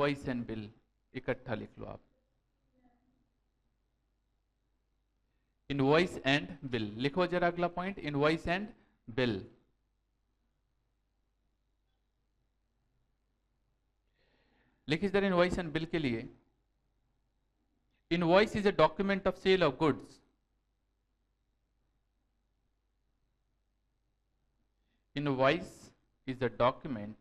Invoice and bill इकट्ठा लिख लो आप, इनवॉइस एंड बिल लिखो जरा अगला पॉइंट, इनवॉइस एंड बिल। लिखिए जरा इनवॉइस एंड बिल के लिए, invoice is a document of sale of goods, invoice is a document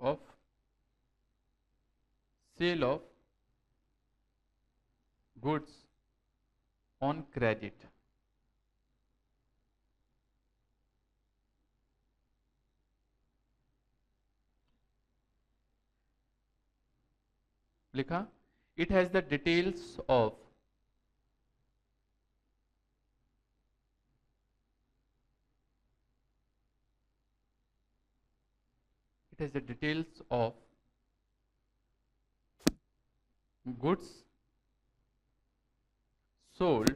of sale of goods on credit। लिखा, it has the details of goods sold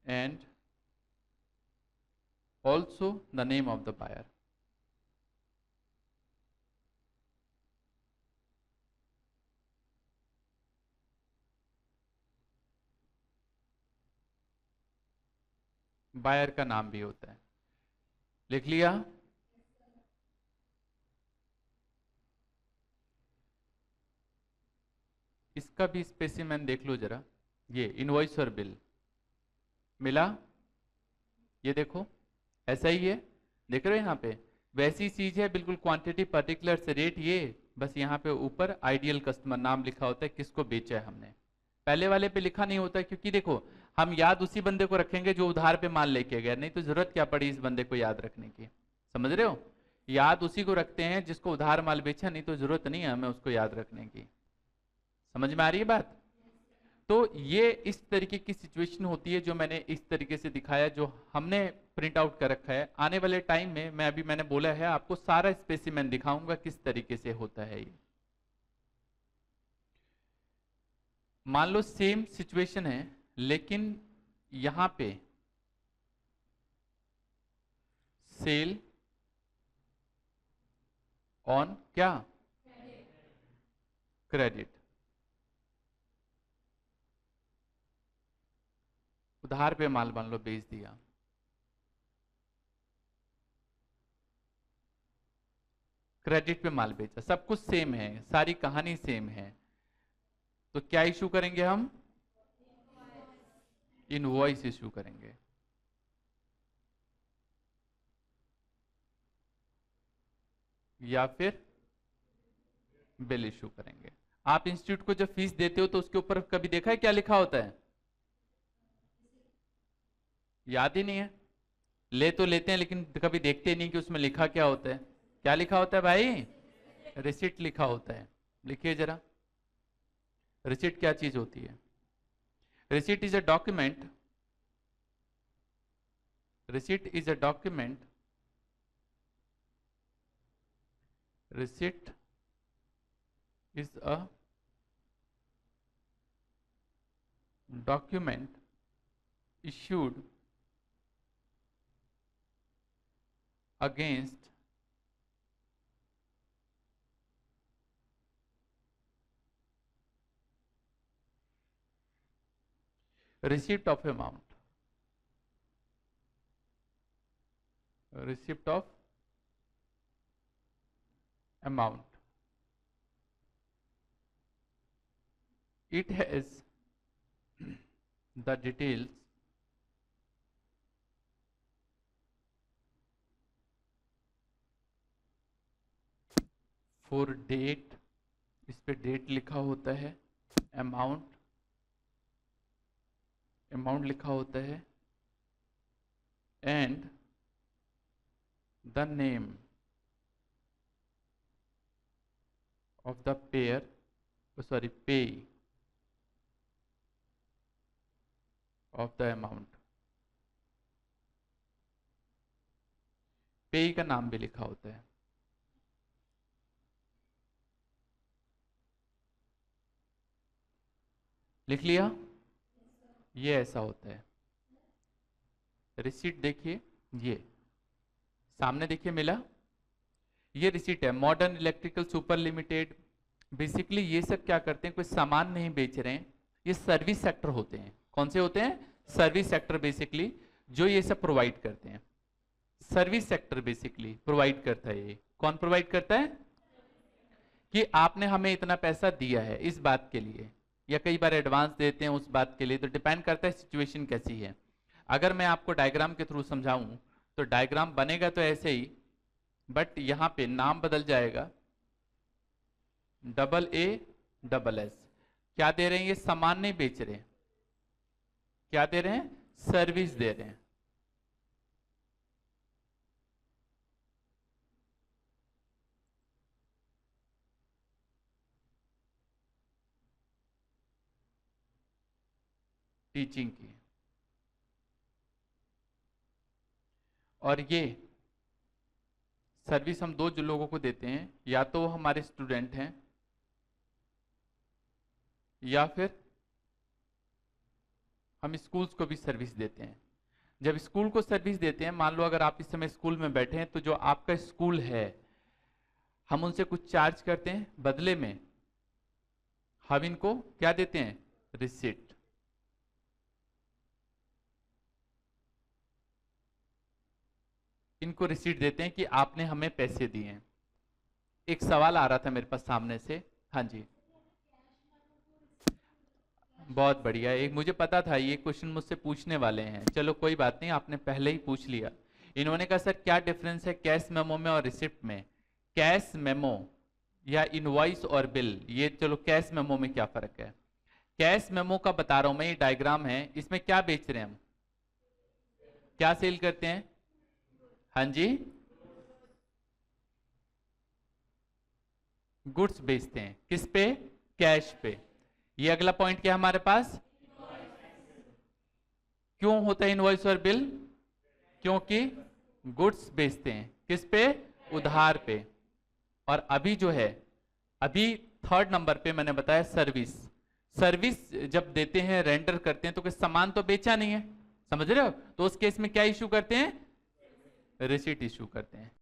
and also the name of the buyer। Buyer का नाम भी होता है, लिख लिया। इसका भी स्पेसिमेन देख लो जरा, ये इनवॉइस और बिल मिला, ये देखो ऐसा ही है, देख रहे हो यहाँ पे वैसी चीज है बिल्कुल, क्वांटिटी पर्टिकुलर से रेट, ये बस यहाँ पे ऊपर आइडियल कस्टमर नाम लिखा होता है, किसको बेचा है हमने। पहले वाले पे लिखा नहीं होता, क्योंकि देखो हम याद उसी बंदे को रखेंगे जो उधार पे माल लेके गया, नहीं तो जरूरत क्या पड़ी इस बंदे को याद रखने की, समझ रहे हो। याद उसी को रखते हैं जिसको उधार माल बेचा, नहीं तो जरूरत नहीं है हमें उसको याद रखने की। समझ में आ रही है बात। तो ये इस तरीके की सिचुएशन होती है जो मैंने इस तरीके से दिखाया, जो हमने प्रिंट आउट कर रखा है। आने वाले टाइम में मैंने बोला है आपको सारा स्पेसिमेन दिखाऊंगा किस तरीके से होता है ये। मान लो सेम सिचुएशन है, लेकिन यहां पे सेल ऑन क्या, क्रेडिट। उधार पे माल मान लो बेच दिया, क्रेडिट पे माल बेचा, सब कुछ सेम है, सारी कहानी सेम है, तो क्या इशू करेंगे हम, इनवॉइस इशू करेंगे। या फिर बिल इशू करेंगे। आप इंस्टीट्यूट को जब फीस देते हो तो उसके ऊपर कभी देखा है क्या लिखा होता है, याद ही नहीं है। ले तो लेते हैं लेकिन कभी देखते नहीं कि उसमें लिखा क्या होता है। क्या लिखा होता है भाई, रिसिट लिखा होता है। लिखिए जरा, रिसिट क्या चीज होती है। Receipt is a document, receipt is a document, receipt is a document issued against receipt of amount, receipt of amount। It has the details for date, इस पे डेट लिखा होता है, अमाउंट, अमाउंट लिखा होता है, and the name of the pair, sorry पे of the amount. पे का नाम भी लिखा होता है। लिख लिया। ये ऐसा होता है। रिसीट देखिए, ये सामने देखिए मिला, ये रिसीट है। Modern electrical super limited, basically ये सब क्या करते हैं, कोई सामान नहीं बेच रहे हैं, ये सर्विस सेक्टर होते हैं। कौन से होते हैं? सर्विस सेक्टर बेसिकली जो ये सब प्रोवाइड करते हैं। सर्विस सेक्टर बेसिकली प्रोवाइड करता है। ये कौन प्रोवाइड करता है? कि आपने हमें इतना पैसा दिया है इस बात के लिए, या कई बार एडवांस देते हैं उस बात के लिए, तो डिपेंड करता है सिचुएशन कैसी है। अगर मैं आपको डायग्राम के थ्रू समझाऊं तो डायग्राम बनेगा तो ऐसे ही, बट यहां पे नाम बदल जाएगा, AA, क्या दे रहे हैं? ये सामान नहीं बेच रहे हैं, क्या दे रहे हैं? सर्विस दे रहे हैं। टीचिंग की। और ये सर्विस हम दो जो लोगों को देते हैं, या तो वो हमारे स्टूडेंट हैं या फिर हम स्कूल्स को भी सर्विस देते हैं। जब स्कूल को सर्विस देते हैं, मान लो अगर आप इस समय स्कूल में बैठे हैं, तो जो आपका स्कूल है हम उनसे कुछ चार्ज करते हैं, बदले में हम इनको क्या देते हैं? रिसिट। इनको रिसीट देते हैं कि आपने हमें पैसे दिए हैं। एक सवाल आ रहा था मेरे पास सामने से। हाँ जी, बहुत बढ़िया। एक मुझे पता था ये क्वेश्चन मुझसे पूछने वाले हैं, चलो कोई बात नहीं, आपने पहले ही पूछ लिया। इन्होंने कहा सर क्या डिफरेंस है कैश मेमो में और रिसिप्ट में? कैश मेमो या इनवॉइस और बिल, ये चलो कैश मेमो में क्या फर्क है? कैश मेमो का बता रहा हूं मैं, ये डायग्राम है, इसमें क्या बेच रहे हैं हम? क्या सेल करते हैं? हाँ जी, गुड्स बेचते हैं। किस पे? कैश पे। ये अगला पॉइंट क्या है हमारे पास? क्यों होता है इनवॉइस और बिल? क्योंकि गुड्स बेचते हैं किस पे? उधार पे। और अभी जो है, अभी थर्ड नंबर पे मैंने बताया सर्विस। सर्विस जब देते हैं, रेंडर करते हैं, तो कोई सामान तो बेचा नहीं है, समझ रहे हो? तो उस केस में क्या इशू करते हैं? रिसीट इशू करते हैं।